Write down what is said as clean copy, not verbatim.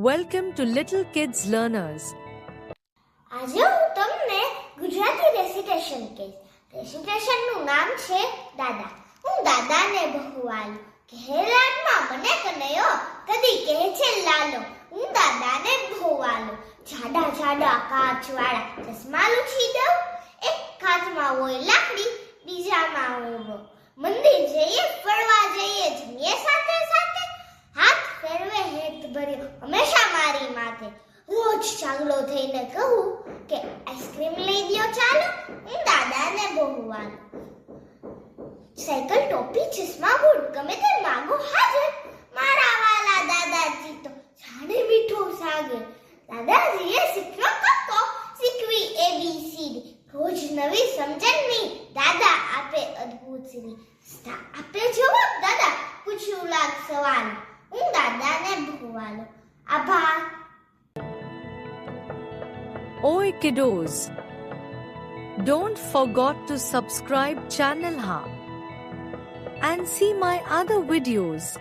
Welcome to Little Kids Learners. આજે હું તમને ગુજરાતી રેસિટેશન કહીશ. રેસિટેશનનું નામ છે દાદા. હું દાદાને બહુવાલું, કહે લાડમાં મને કનૈયો, કદી કહે છે લાલો. હું દાદાને બહુવાલું, જાડા જાડા કાચવાળા ચશ્મા લૂછી દઉં. એક કાચમાં હોય લાકડી, બીજામાં હોય મંદિર જઈએ, ફરવા જઈએ, જમીએ સાથે સાથે. હાથ ફેરવે હેત ભર્યો હંમેશા મારી માથે. રોજ ચાંગલો થઈને કહું કે આઈસ્ક્રીમ લઈ દ્યો ચાલો. હું દાદાને બહુવાલું, સાયકલ ટોપી ચશ્મા બૂટ ગમે તે માંગો હાજર. મારા વાલા દાદાજી તો જાણે મીઠો સાગર. દાદાજીએ શીખ્યો કક્કો, શીખવી ABCD. રોજ નવી સમજણની દાદા આપે અદ્ભુત સીડી. આપે જવાબ દાદા પૂછ્યું લાગ સવાલ. હું દાદાને બહુવાલું. આભાર. Oi kiddos! Don't forget to subscribe channel and see my other videos.